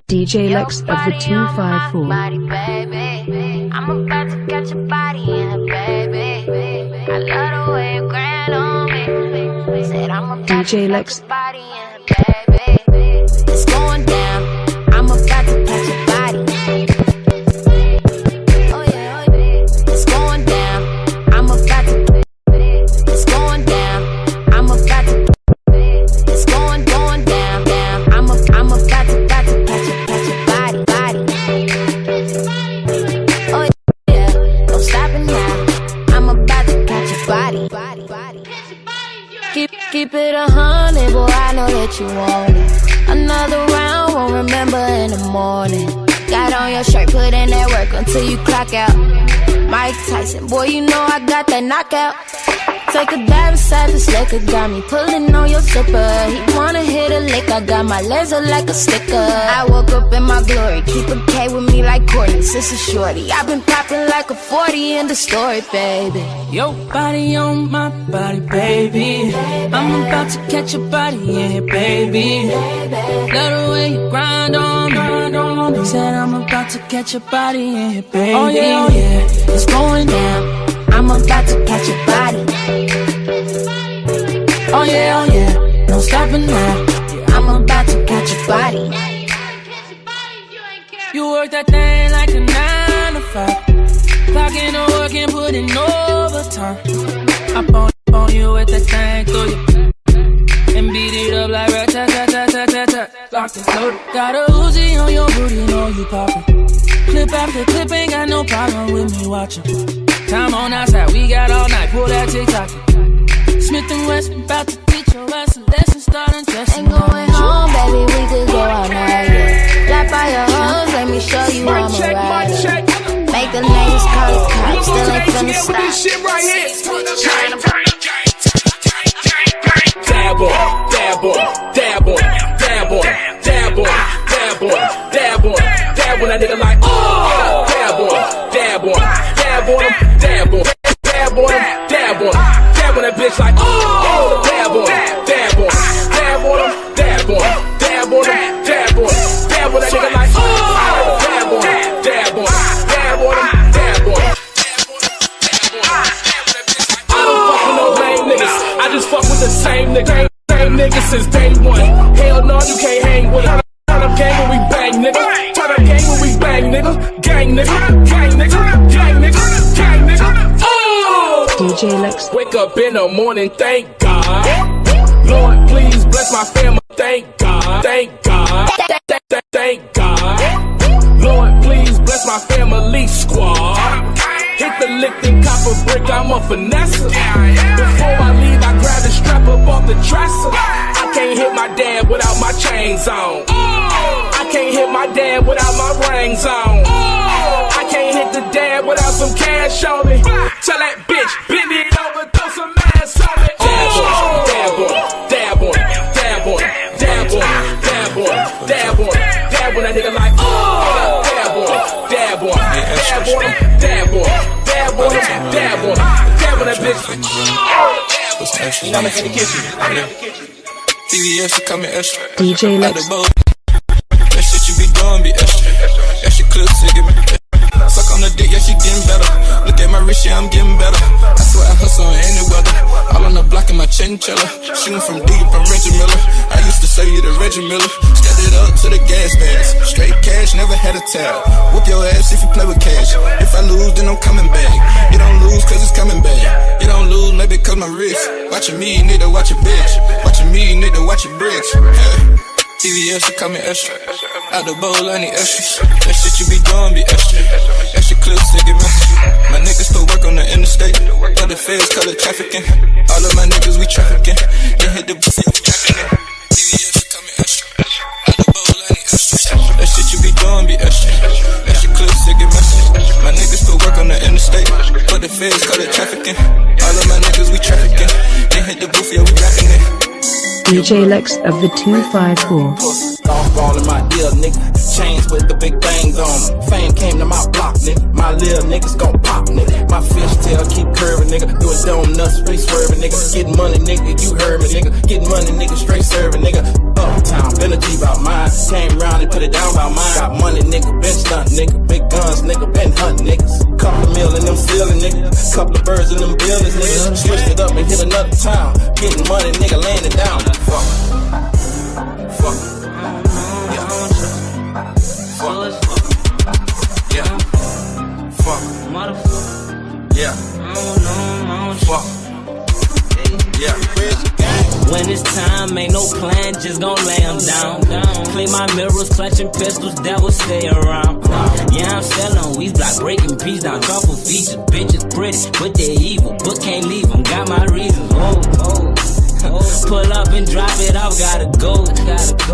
DJ Lex of the 254. I'm about to catch a body in a baby. I love the way you grind on me. Said I'm about DJ to Lex. catch a body in a baby. It's going down. I'm about to catch a body. Oh yeah, oh yeah. It's going down. I'm about to. It's going down. I'm about to. It's going down, down. I'm about to catch a body. Oh yeah, no stopping now. I'm about to catch a body. Keep it 100, boy, I know that you want it. Another round, won't remember in the morning. Got on your shirt, put in that work until you clock out. Mike Tyson, boy, you know I got that knockout. Take a dive inside this liquor, got me pulling on your zipper. He wanna hit a lick, I got my laser like a sticker. I woke up in my glory, keep a K with me like Courtney, sister shorty. I've been popping like a 40 in the story, baby. Your body on my body, baby. I'm about to catch a body, yeah, baby. Love the way you grind on me. Said I'm about to catch a body, yeah, baby. Oh yeah, oh yeah, it's going down. I'm about to catch a body. oh yeah, No stopping now. I'm about to catch a body. You work that thing like a 9 to 5. Clocking to work and putting overtime. I on you with that thing through you. And beat it up like rat-tat-tat-tat-tat-tat. Locked and loaded. Got a Uzi on your booty, know you poppin'. Clip after clip, ain't got no problem with me watching. Time on outside, we got all night, pull that TikTok. Smith & Wesson, about to teach your ass a lesson, start undressing. Ain't going home, baby, we could go all night, yeah. Drop by your hoes, let me show you I'm a rider. Make the neighbors call the cops, still ain't finna stop. Dab on, dab on, dab on, dab on, dab on, dab on, dab on, dab on that nigga like, oh, dab on, dab on, dab on him, dab on, dab on him, dab on him, dab on that bitch like, oh, dab on, dab on, dab on him, dab on, dab on him, dab on, dab on that nigga like, oh, dab on, dab on, dab on him, dab on. I don't fuck with no lame niggas, I just fuck with the same nigga. Same niggas since day one. Hell no, you can't hang with us. Turn up gang when we bang, nigga. Turn up gang when we bang, nigga. Gang, nigga. Gang, nigga. Gang, nigga. Gang, nigga. Oh! DJ Lex. Wake up in the morning, thank God. Lord, please bless my family. Thank God. Thank God. Thank God. Lord, please bless my family squad. Hit the lick and cop a brick, I'm a finesse. Before I leave, I grab the strap up off the dresser. I can't hit my dad without my chains on. I can't hit my dad without my rings on. I can't hit the dad without some cash on me. Tell that bitch, bend it over, throw some ass on me. Dab on, dab on, dab on, dab on, dab on, dab on, dab on that nigga like, oh, dab on, dab on, dab on him, dab on, dab on him, dab on, dab on that bitch. You know I'm in the kitchen. TVS to come in extra. DJ Lex. That shit you be doing be extra. That shit clip to get me. Suck on the dick, yeah, she getting better. Look at my wrist, yeah, I'm getting better. I swear I hustle in any weather. All on the block in my chinchilla. Shooting from deep, I'm Reggie Miller. I used to say you the Reggie Miller. Stepped it up to the gas bags. Straight cash, never had a tab. Whoop your ass if you play with cash. If I lose, then I'm coming back. You don't lose, cause it's coming back. You don't lose, maybe cause my wrist. Watching me, you need to watch your bitch. Watching me, you need to watch your bricks. Yeah. TVS to come in extra. Out the bowl, I need extras. That shit you be doing be extra. That shit clips to get messy. My niggas still work on the interstate. But the feds call it trafficking. All of my niggas, we trafficking. Then hit the pussy, we trafficking. TVS to come in extra. Out the bowl, I need extras. That shit you be doing be extra. That shit clips to get messy. My niggas still work on the interstate. But the feds call it trafficking. All of my niggas, we trafficking. Then hit the booth, yeah, we rapping it. DJ Lex of the 254. Ball in my ear, nigga. Chains with the big bangs on them. Fame came to my block, nigga. My little niggas gon' pop, nigga. My fishtail keep curving, nigga. Do a donut, straight swerving, nigga. Getting money, nigga. You heard me, nigga. Getting money, nigga. Straight serving, nigga. Uptown, been a G about mine. Came round money, put it down by mine. Got money, nigga, been stunt, nigga. Big guns, nigga, been hunting, niggas. Couple of mil in them ceiling, nigga. Couple of birds in them buildings, nigga. Switched it up and hit another town. Getting money, nigga, laying it down. Fuck. Fuck. Yeah. Fuck. Yeah. Fuck. Yeah. Fuck. Yeah. When it's time, ain't no plan, just gon' lay them down. Clean my mirrors, clutching pistols, devils stay around. Yeah, I'm selling weeds, block breaking peace down, truffle features. Bitches pretty, but they evil, but can't leave them, got my reasons. Pull up and drop it off, gotta go.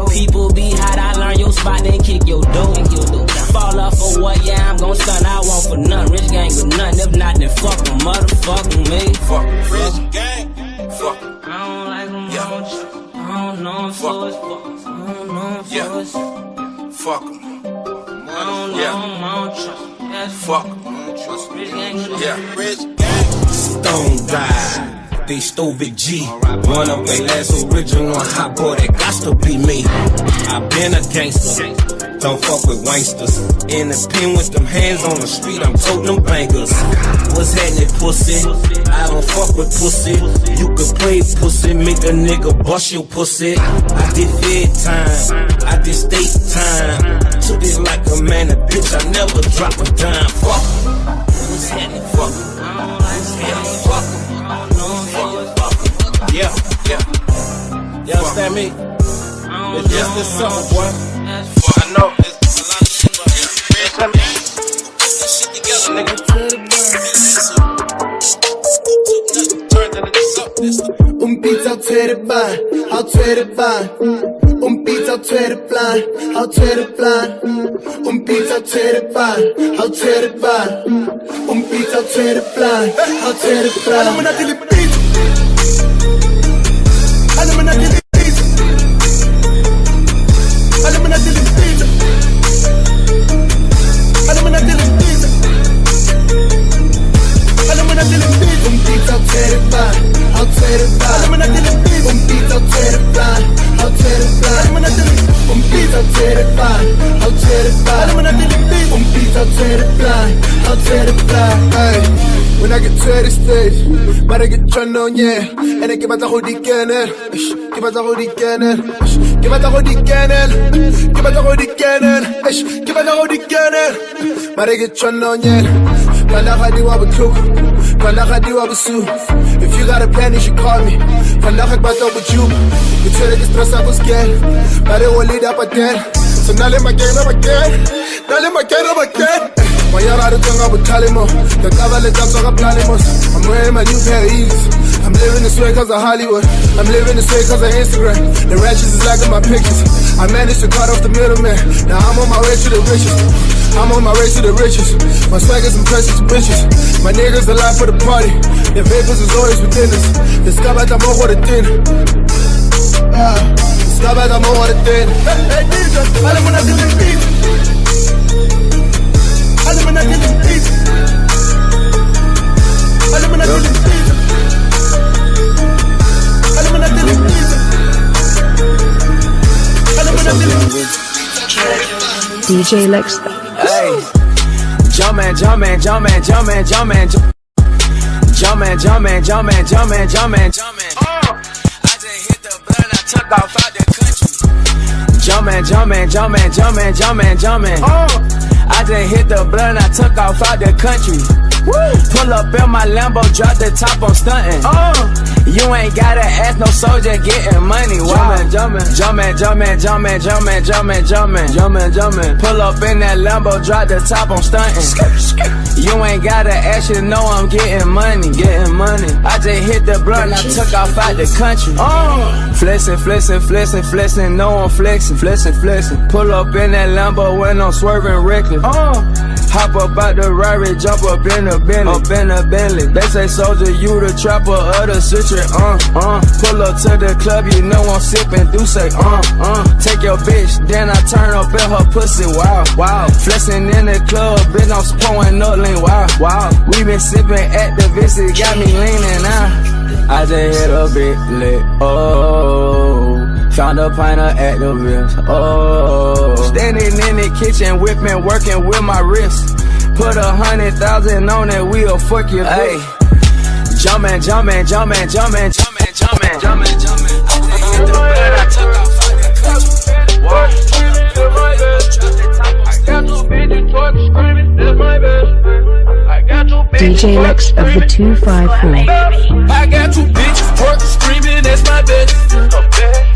People be hot, I learn your spot, then kick your door. Fall off for what? Yeah, I'm gon' stun, I want for none. Rich gang with none, if not, then fuck them, motherfucking me. Fuck rich gang, fuck. I don't like them, Yeah. I don't know them, so it's fuck. I don't know them, so it's Fuck em. I don't know them, I don't trust. That's Fuck em. Rich gang with Yeah. Rich gang. Stone died. They stole Big G. One of they last original hot boy, that got to be me. I been a gangster. Don't fuck with wanksters. In the pen with them hands on the street, I'm toting them bangers. What's happening, pussy? I don't fuck with pussy. You can play pussy, make a nigga bust your pussy. I did fed time, I did state time. Took it like a man, a bitch, I never drop a dime. Fuck. What's happening? Fuck. Fuck. Yeah, yeah. You understand me? It's just this simple, boy. I know it's a lot of shit, but that shit together, nigga. Beats, I'll tear it blind, I'll tear it blind. Beats, I'll tear it blind, I'll tear it blind. Beats, I'll tear it blind, I'll tear it blind. Beats, I'll tear it blind, I'll tear it blind. I'm not dealing beats. I'm not dealing beats. I'm not dealing beats. I'm not dealing beats. I'm not dealing beats. Beats, I'll tear it blind, I'll tear it blind. I'm not dealing beats. Beats, I'll tear it blind, I'll tear it blind. I'm not dealing beats. I'll tear it blind, I'll tear it blind. I'm not dealing beats. Beats, I'll tear it blind, I'll tear it blind. Hey, when I get to the stage, better get turned on, yeah. And I give out the whole cannon, give out the whole cannon, give out the whole cannon, give out the whole cannon, give out the whole cannon. Better get turned on, yeah. If you got a plan, you should call me. Vandaag ik op met you. Ik zeg dat ik stress aan was scared. Maar ik wil niet op again. So now let my gang up again. Now let my gang up again. Maar jij raad het op het talimo. De cavalry jumps on planimos. I'm wearing my new pair of Yeezys. I'm living this way cause of Hollywood. I'm living this way cause of Instagram. The ratchets is liking my pictures. I managed to cut off the middleman. Now I'm on my way to the riches. I'm on my way to the riches. My swag is impressive to bitches. My niggas alive for the party. The vapors is always within us. The sky by the more the thin. The sky by the more the thin. Hey, nigga, I don't wanna get the beat. I don't wanna get the beat. I don't wanna get the beat. I don't wanna get the beat. I don't wanna get the beat. DJ Lex. Hey, jumpin', jumpin', jumpin', jumpin', jumpin', jumpin', jumpin', jumpin', jumpin', jumpin', jumpin'. I just hit the blunt, I took off out the country. Jumpin', jumpin', jumpin', jumpin', jumpin', jumpin'. I just hit the blunt, I took off out the country. Pull up in my Lambo, drop the top, I'm stuntin'. You ain't gotta ask no soldier, getting money. Jumpin', jumpin', jumpin', jumpin', jumpin', jumpin', jumpin', jumpin', jumpin', jumpin'. Pull up in that Lambo, drop the top, I'm stuntin'. You ain't gotta ask, you know I'm getting money, getting money. I just hit the blunt, I took off out the country. Flexin', flexin', flexin', flexin', no I'm flexin', flexin', flexin'. Pull up in that Lambo when I'm swerving reckless. Hop up out the Rari, jump up in the Bentley, up in the Bentley. They say soldier, you the trapper of the citrus, Pull up to the club, you know I'm sippin', do say, Take your bitch, then I turn up in her pussy, wow, wow. Flexin' in the club, bitch, I'm pouring up lean, wow, wow. We been sippin' at the visit, got me leanin' out. I just hit a bit lit, Found a pint of Actavis, Cooking in the kitchen, whipping, working with my wrist. Put 100,000 on it, we'll fuck you, hey. Jumpin', jumpin', jumpin', jumpin', jumpin', jumpin', jumpin', jumpin'. I took off fucking country. DJ Lex of the 254. I got two bitches twerking, screaming, that's my best.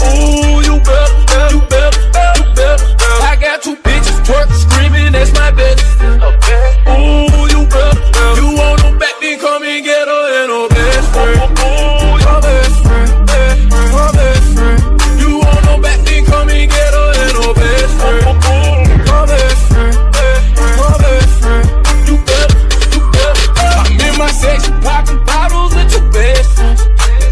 Ooh, you better, you better, you better. I got two bitches twerking, screaming, that's my best. Ooh, you better, you want no back, then come and get her and her best friend. Ooh, your best friend, her best friend. You want no back, then come and get her and her best friend. Her best friend, her best friend. You better, you better. I'm in my section, popping bottles with your best friends.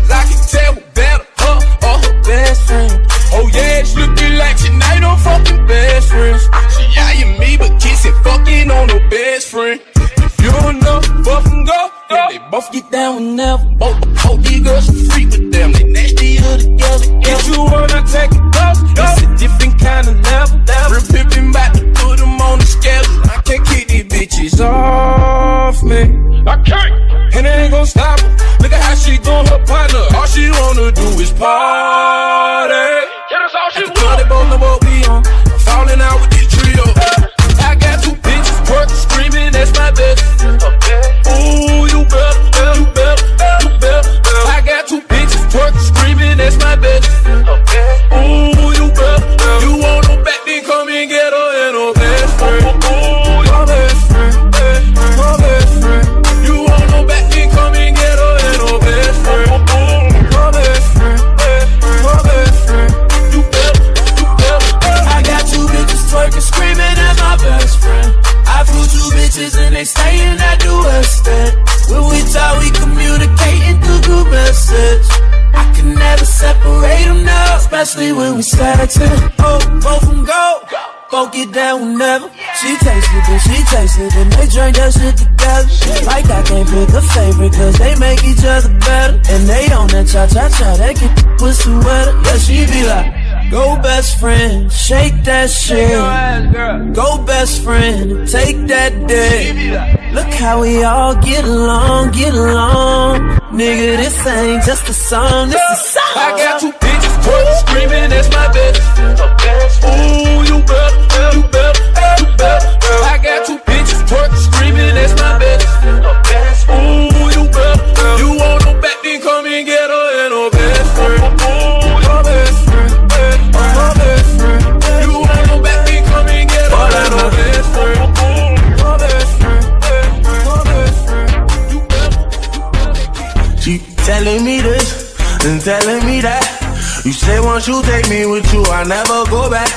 I can tell who better, her or her best friend. Oh yeah, she looking like she night on fucking best friends. She eyeing me, but kissing, fucking on her best friend. If you don't know, fucking go. Yeah, they both get down whenever. Both these girls free with them. They nasty together. If you wanna take it close, it's a different kind of level. Real pimpin' bout to put them on the schedule. I can't keep these bitches off me. I can't, and it ain't gon' stop her. Look at how she doing her partner. All she wanna do is party. Yeah, that's all she want. They both know what we on. I'm falling out with this trio. I got two bitches twerking, screaming, that's my best. Ooh, you better, you better, you better. I got two bitches twerking, screaming, that's my best. Ooh, you better, you want no back, then come and get her and her best friend. Ooh, your best friend, her best friend. You want no back, then come and get her and her best friend. Her best friend, her best friend. You better, you better. I got two bitches twerking, screaming, that's my best friend. I flew two bitches and they stayin' at the West End. When we talk, we communicating through group message. I can never separate them now, especially when we started. Oh, both them go, both get down whenever. She takes it, then she takes it, then they drink that shit together. Like I can't pick a favorite, cause they make each other better. And they on that cha-cha-cha, they get the pussy wetter. Yeah, she be like, go best friend, shake that shit. Go best friend, take that dick. Look how we all get along, get along. Nigga, this ain't just a song, this is a song. I got two bitches twerking, screaming, that's my best. Ooh, you better, you better, you better. I got two bitches twerking, screaming, that's my best. Ooh, you better, you want no back, then come and get her and her best friend. Ooh, your best friend, her best friend. You want no back, then come and get her and her best friend. Her best friend, her best friend. You better, She telling me this and telling me that. You say once you take me with you, I never go back.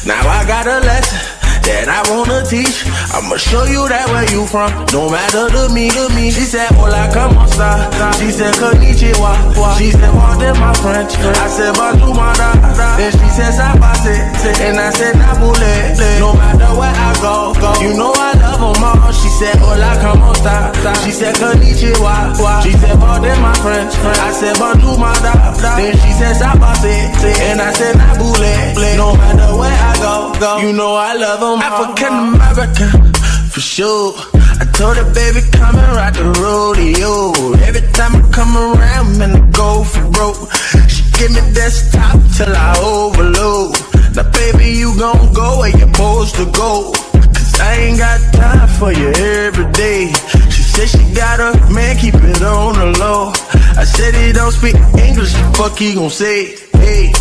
Now I got a lesson that I wanna teach. I'ma show you that where you from, no matter to me. She said, hola, como esta? She said, konnichiwa. She said, pardon my French. I said, bonjour, madame. Then she said, sabase. And I said, nabule. No matter where I go, you know I love them all. She said, hola, como esta? She said, konnichiwa. She said, pardon my French. I said, bonjour, madame. Then she said, sabase. And I said, nabule. No matter where I go, you know I love them. African American, for sure. I told her, baby, come and ride the rodeo. Every time I come around, man, I go for broke. She give me desktop till I overload. Now, baby, you gon' go where you're supposed to go. Cause I ain't got time for you every day. She said she got a man, keep it on the low. I said he don't speak English, fuck he gon' say. Hey,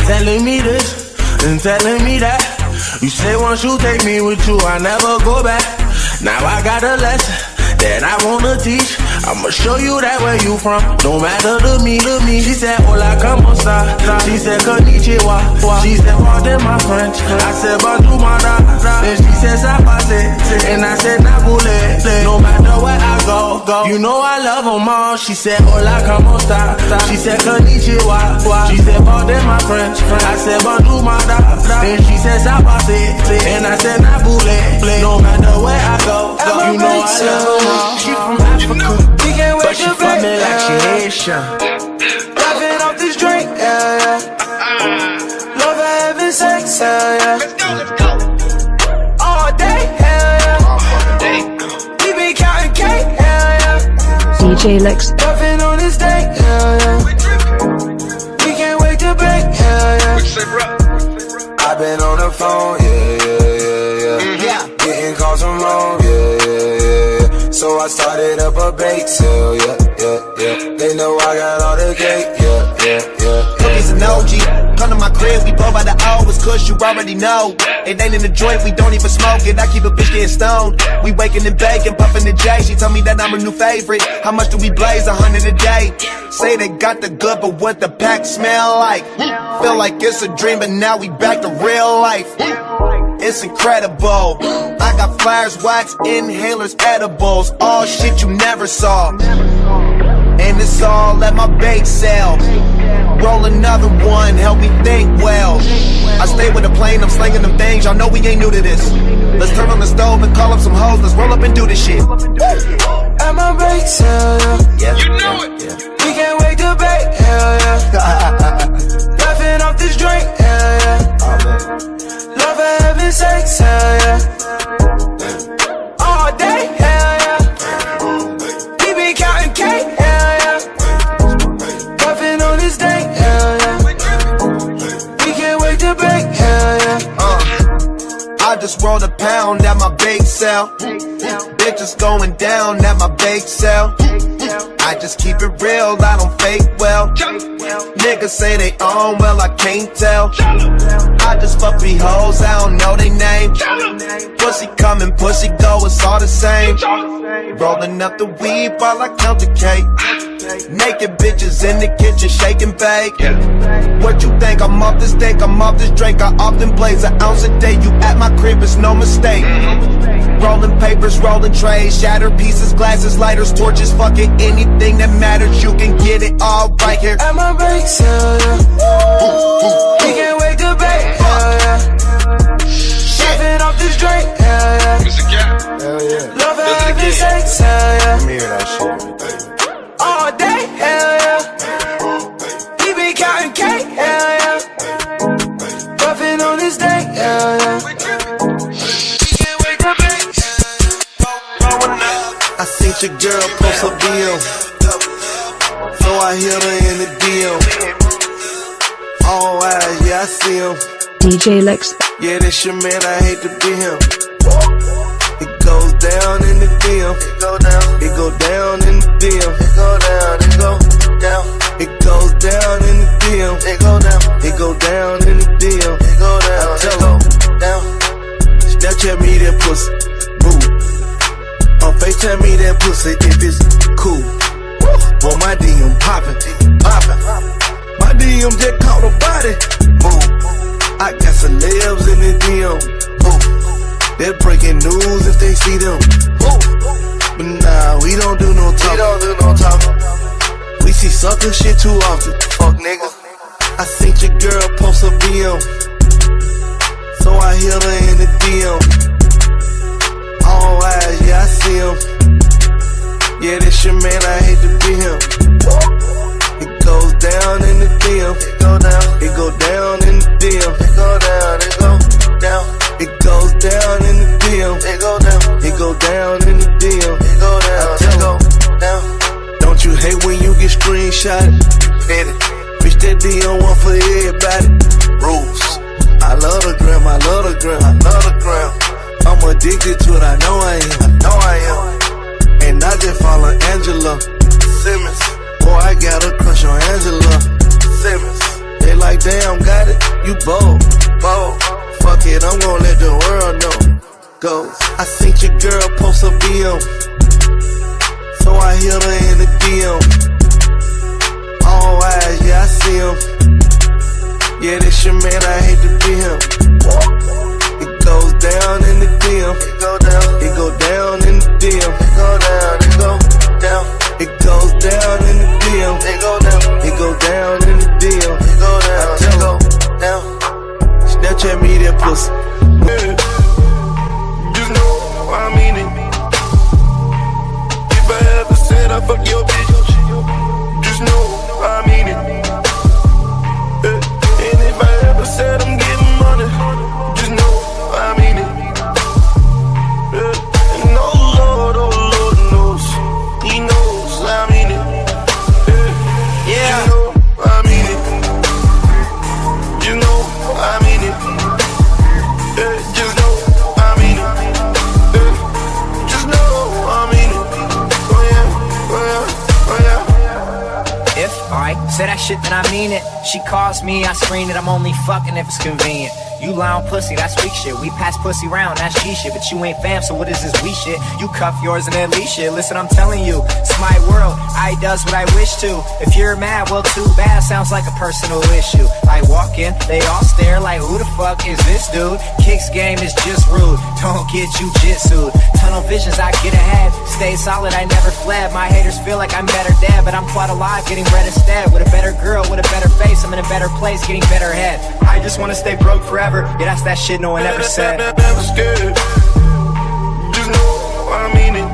telling me this and telling me that. You say once you take me with you, I never go back. Now I got a lesson that I wanna teach. I'ma show you that where you from, no matter to me. She said, hola, como esta? She said, konnichiwa. She said, pardon my French. I said, bonjour, madame. Then she said, sabase. And I said, nabule. No matter where I go, you know I love them all. She said, hola, como esta? She said, konnichiwa. She said, pardon my French. I said, bonjour, madame. Then she said, sabase. And I said, nabule. No matter where I go, you know I love them all. She from Africa, but she from me like she Asian. Driving off this drink, yeah, yeah. Love her having sex, yeah, yeah. DJ Lex. Puffin' on this thing, yeah, yeah. We can't wait to break, yeah, yeah. I've been on the phone, yeah. Getting calls from home, yeah. So I started up a bake sale, yeah. They know I got all the cake, yeah. Cookies and OG, come to my crib, we blow by the hours, cause you already know. It ain't in the joint, we don't even smoke it, I keep a bitch getting stoned. We waking and baking, puffing the J, she told me that I'm a new favorite. How much do we blaze? 100 a day. Say they got the good, but what the pack smell like? Feel like it's a dream, but now we back to real life. It's incredible. I got flyers, wax, inhalers, edibles, all shit you never saw. And it's all at my bake sale. Roll another one, help me think well. I stay with a plane, I'm slinging them things, y'all know we ain't new to this. Let's turn on the stove and call up some hoes, let's roll up and do this shit. At my bake sale, yeah. You know it. We can't wait to bake, yeah. Laughing off this drink, yeah. Love for heaven's sakes, yeah. All day, yeah. We be counting cake, yeah. Puffin' on this thing, yeah. We can't wait to bake, yeah. I just rolled a pound at my bake sale. Bitches going down at my bake sale. I just keep it real, I don't fake well. Niggas say they own, well I can't tell. I just fuck three hoes, I don't know they name. Pussy coming, pussy go, it's all the same. Rolling up the weed while I count the cake. Naked bitches in the kitchen shaking bake. What you think, I'm off this dick, I'm off this drink. I often blaze an ounce a day, you at my crib, it's no mistake. Rolling papers, rolling trays, shattered pieces, glasses, lighters, torches, fucking anything that matters, you can get it all right here. At my bake sale, yeah. We can't wait to bake, yeah. Shaving off this drink, yeah. Love for heaven's sakes, yeah. Let me hear that shit. All day, yeah. We be counting cake, yeah. Puffin' on this thing, yeah. I seen your girl post a bill, so I hit her in the DM. All eyes, yeah, I see him. DJ Lex. Yeah, that's your man, I hate to be him. It goes down in the DM. It go down. It go down in the DM. It go down. It go down. It goes down in the DM. It go down. It go down in the DM. It go down. I tell him down. Snapchat me that pussy. Move. On FaceTime me that pussy if it's cool. Boy, my DM poppin'. My DM just caught a body. Move. I got celebs in the DM. Move. They're breaking news if they see them. But nah, we don't do no talking. We see sucker shit too often. Fuck niggas. I seen your girl post a BM, so I hit her in the DM. All eyes, yeah, I see him. Yeah, this your man, I hate to be him. It goes down in the DM. It go down. It go down in the DM. It go down. It go down. It goes down in the DM. It go down. It go down in the DM. It go down. I tell it down. Don't you hate when you get screenshotted? Bitch, that DM one for everybody. Rules. I love the gram. I love the gram. I love the gram. I'm addicted to it. I know I am. And I just follow Angela Simmons. Boy, I got a crush on Angela Simmons. They like, damn, got it. You bold. Fuck it, I'm gon' let the world know. Go. I seen your girl post a BM, so I hit her in the DM. All eyes, yeah, I see him. Yeah, this your man, I hate to be him. It goes down in the DM. It go down. It go down in the DM. It go down. It go down. It goes down in the DM. It go down. It go down in the DM. It go down. I tell it down. Snapchat me that pussy. Just know I mean it. If I ever said I fuck your bitch, just know I mean it. And if I ever said I'm getting money, just know I mean it. And oh Lord knows, He knows I mean and I mean it. She calls me, I screen it, I'm only fucking if it's convenient. You lie on pussy, that's weak shit. We pass pussy round, that's G shit. But you ain't fam, so what is this we shit? You cuff yours and then leash shit. Listen, I'm telling you, it's my world. I does what I wish to. If you're mad, well, too bad. Sounds like a personal issue. I walk in, they all stare like, who the fuck is this dude? Kicks game is just rude. Don't get jujitsu'd. Tunnel visions, I get ahead. Stay solid, I never fled. My haters feel like I'm better dead, but I'm quite alive, getting red instead. With a better girl, with a better face, I'm in a better place, getting better head. I just wanna stay broke forever. Yeah, that's that shit no one ever said. Never scared. Just know I mean it.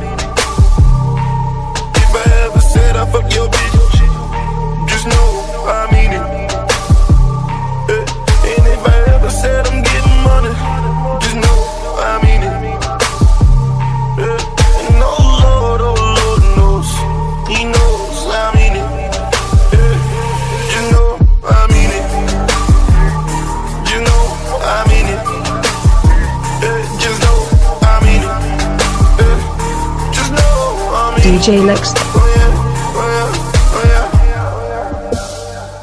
If I ever said I fuck your bitch, just know I mean it. And if I ever said I'm getting money, just know I mean it. And oh Lord knows, He knows I mean it. Just know I mean it. You know I mean it. Just know I mean it. Just know I mean it. DJ Lex.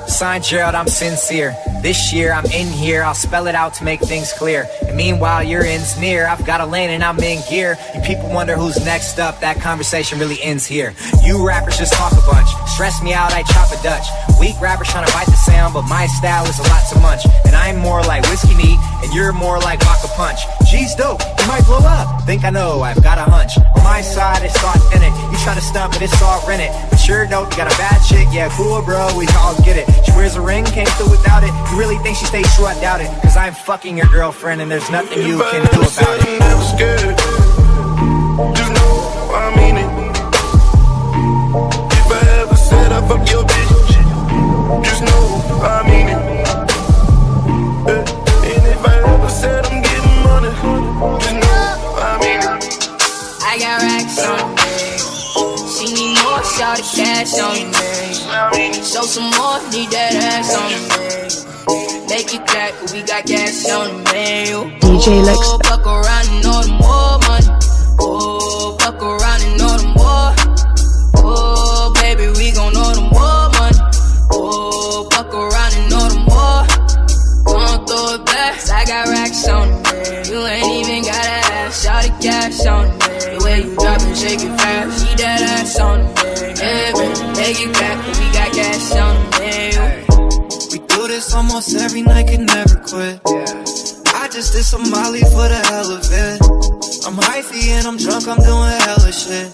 Signed Gerald, I'm sincere. This year I'm in here, I'll spell it out to make things clear. And meanwhile your end's near, I've got a lane and I'm in gear. You people wonder who's next up, that conversation really ends here. You rappers just talk a bunch, stress me out, I chop a Dutch. Weak rappers trying to bite the sound, but my style is a lot to munch. And I'm more like whiskey neat, and you're more like vodka punch. G's dope, you might blow up, think I know, I've got a hunch. On my side it's authentic, you try to stunt but it's all rented. But sure dope, you got a bad chick, yeah cool bro, we all get it. She wears a ring, came through without it. You really think she stays true? I doubt it. Cause I'm fucking your girlfriend and there's nothing you can do about it. Never scared. Just know I mean it. If I ever said I fuck your bitch, just know I mean it. And if I ever said I'm getting money, just know I mean it. I got racks on me. She need more, shout the cash on me. Show some more, need that ass on me. Make it clap, we got cash on the menu. DJ Lex. Oh, fuck around and know the more money. Oh, fuck around and know the more. Oh, baby, we gon' know the more money. Oh, fuck around and know the more. Gon' throw it back, I got racks on me. You ain't even gotta ask, shout the cash on me. The way you drop and shake it fast, need that ass on me. Yeah, baby, make it clap, we got cash on the menu. Do this almost every night, can never quit. I just did some Molly for the hell of it. I'm hyphy and I'm drunk, I'm doing hella shit.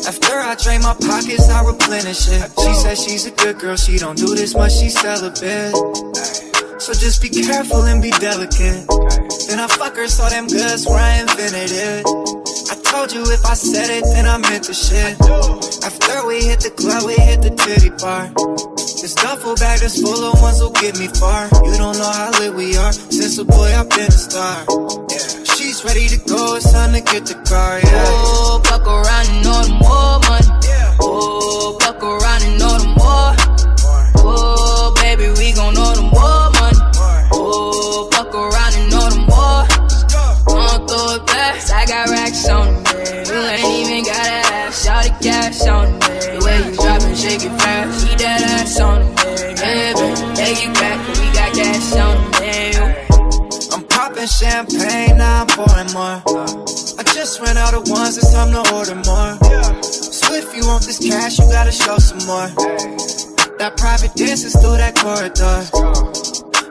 After I drain my pockets, I replenish it. She said she's a good girl, she don't do this much, she's celibate. So just be careful and be delicate. Then I fuck her so damn good, swear I invented it. I told you if I said it, then I meant the shit. After we hit the club, we hit the titty bar. This duffel bag is full of ones who'll get me far. You don't know how lit we are. Since a boy, I've been a star. She's ready to go, it's time to get the car, yeah. Oh, fuck around and know the more money. Oh, fuck around and know the more. Oh, baby, we gon' know the more money. Oh, fuck around and know the more. Gon' throw it back, I got racks on me. You ain't even gotta ask, shout the cash on me. The way you drop and shake it fast, need that ass on me. Yeah, baby, take it back, we got cash on me. I'm popping champagne, now I'm pouring more. I just ran out of ones, it's time to order more. So if you want this cash, you gotta show some more. That private dances through that corridor.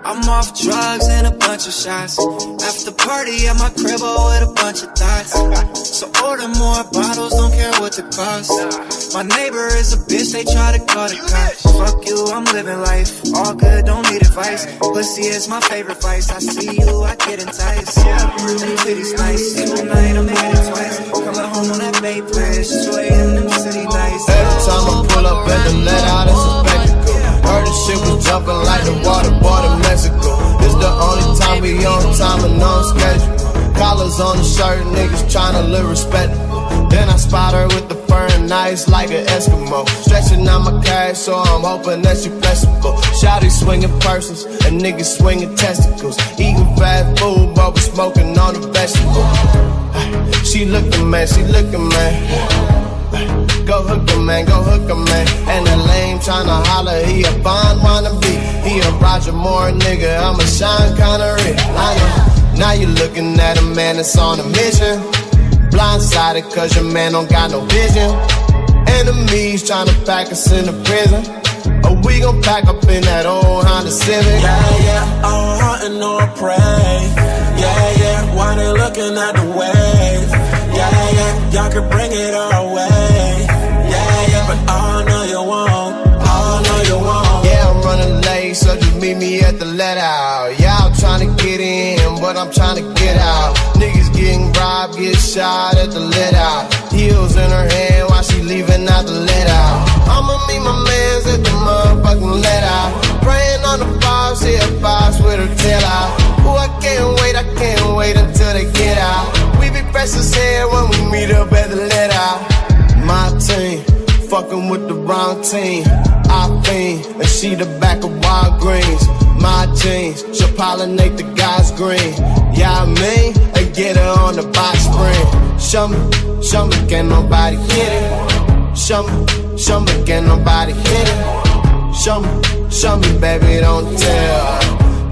I'm off drugs and a bunch of shots. After party at my crib with a bunch of thoughts. So order more bottles, don't care what the cost. My neighbor is a bitch, they try to call the cops. Fuck you, I'm living life, all good, don't need advice. Pussy is my favorite vice, I see you, I get enticed. Them titties nice, tonight I'm hitting twice. Coming home on that Bay Bridge, 2 a.m. them city nights. Every time I pull up at the let out, it's a spectacle. Heard the shit was jumping like the water board in Mexico. It's the only time we on time and on schedule. Collars on the shirt, niggas tryna live respectable. Then I spot her with the fur and ice like an Eskimo. Stretching out my cash, so I'm hoping that she flexible. Shawty swinging purses, and niggas swinging testicles. Eating fast food, but we smoking on the vegetable. She looking man, she looking man. Go hook 'em, man, go hook 'em, man. And the lame tryna holler, he a Bond wannabe. He a Roger Moore nigga, I'm a Sean Connery. I know, now you looking at a man that's on a mission. Blindsided cause your man don't got no vision. Enemies tryna pack us in the prison. Or we gon' pack up in that old Honda Civic. Yeah, all hunting or prey. Yeah, why they looking at the wave? Yeah, y'all can bring it our way. Yeah, but all know you won't. All know you won't. Yeah, I'm running late, so just meet me at the let out. Y'all tryna get in, but I'm tryna get out. Niggas getting robbed, get shot at the let out. Heels in her hand while she leaving out the let out. I'ma meet my mans at the motherfucking let out. Praying on the bars, see a box with her tail out. Ooh, I can't wait until they get out. We be fresh as hell when we meet up at the let out. My team, fucking with the wrong team. I fiend, and she the back of wild greens. My jeans, she'll pollinate the guy's green. Yeah, I mean, and get her on the box spring. Show me, can't nobody get it. Show me, can't nobody hit it. Show me, baby, don't tell.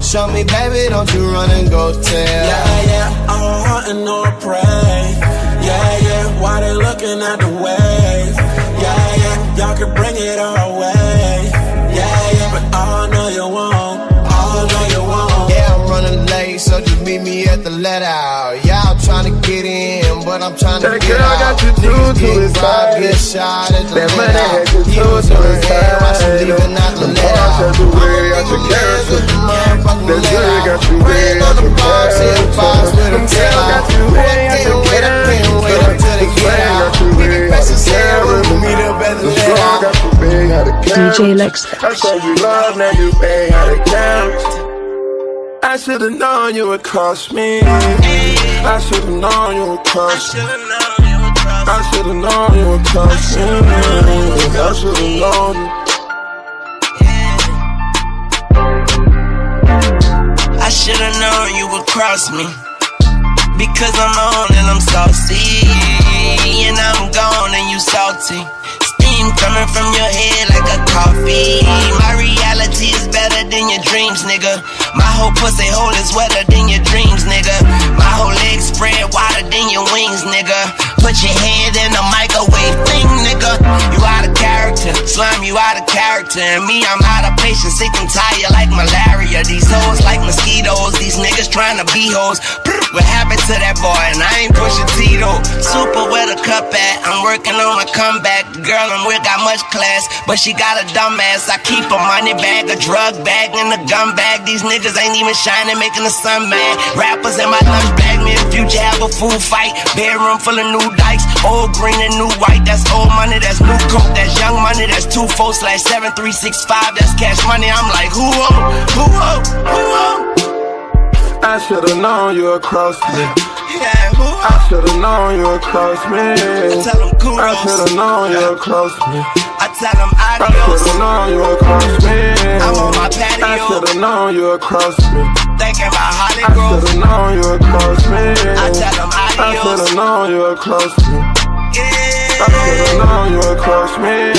Show me, baby, don't you run and go tell. Yeah, all hunting or prey. Yeah, why they looking at the wave? Yeah, y'all can bring it our way. Yeah, but all know you won't. All know you won't. Yeah, I'm running late, so just meet me at the let out. Y'all tryna get in, but I'm tryna that get girl out. Got you niggas to his side. Get shot at the that let money out. had you He was to in her his hand while she side. leaving out the let out. That's the way I should character. That girl got you way out your character. Them girl got you way out your character. Until they get out. We be fresh as hell when we meet up at the let out. DJ Lex. I showed you love, now you pay how to count. I should've known you would cost me. I should've known you would cost me. I should've known you would cost me. I should've known you. I should've known you would cross me. Because I'm on and I'm saucy. And I'm gone and you salty. Steam coming from your head like a coffee. My reality is better than your dreams, nigga. My whole pussy hole is wetter than your dreams, nigga. My whole leg spread wider than your wings, nigga. Put your head in the microwave thing, nigga. You out of character, slime, you out of character. And me, I'm out of patience, sick and tired like malaria. These hoes like mosquitoes, these niggas trying to be hoes. What happened to that boy? And I ain't pushing Tito. Super where the cup at, I'm working on my comeback. The girl I'm with got much class, but she got a dumb ass. I keep a money bag, a drug bag, and a gun bag. These niggas ain't even shining, making the sun mad. Rappers in my lunch bag, me and Future have a food fight. Bedroom full of new dikes, old green and new white. That's old money, that's new coke, that's young money, that's 24/7365. That's cash money. I'm like, who oh, who oh, who oh? I should've known you would cross me. Yeah, who oh? I should've known you would cross me. I tell them kudos. I should've known you would cross me. I tell them I adios. should've known you would cross me. I'm on my patio. I should've known you would cross me. Thinking about Holly I Grove. should've known you would cross me. I tell them I adios. should've known you would cross me. Yeah. I should've known you would cross me.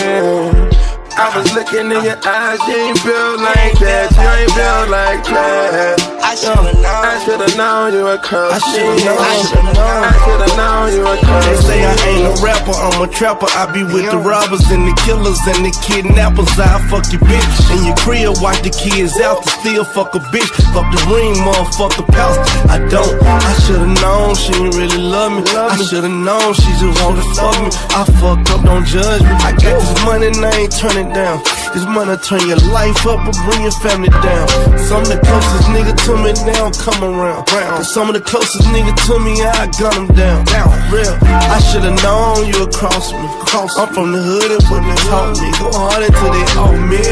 I was looking in your eyes, you ain't built like that. You ain't built like that. I should've known. I should've known you would cross me. I should've known you would cross me. They say I ain't a rapper, I'm a trapper. I be with the robbers and the killers and the kidnappers. I fuck your bitch in your crib, watch the kids out to still fuck a bitch. Fuck the ring, motherfucker, pastor. I don't. I should've known she ain't really love me. I should've known she just wanted to fuck me. I fucked up, don't judge me. I got this money and I ain't turning down. This money turn your life up or bring your family down. Some of the closest nigga to me now come around. Cause some of the closest nigga to me, I gun them down. Real, I should've known you would cross me. I'm from the hood and when they taught me, go hard until they owe me.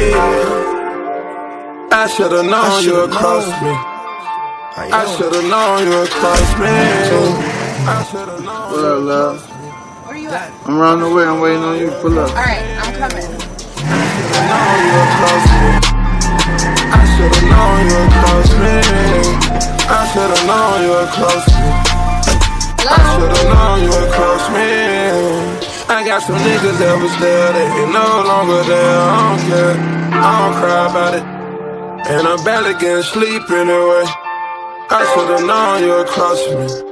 I should've known you would cross me. I should've known you would cross me. I should've known. What up, love? Where you at? I'm on the way, I'm waiting on you to pull up. Alright, I'm coming. I should've known you would cross me. I should've known you would cross me. I should've known you would cross me. I I got some niggas that was there, they ain't no longer there. I don't care, I don't cry about it. And I'm barely getting sleep anyway. I should've known you would cross me.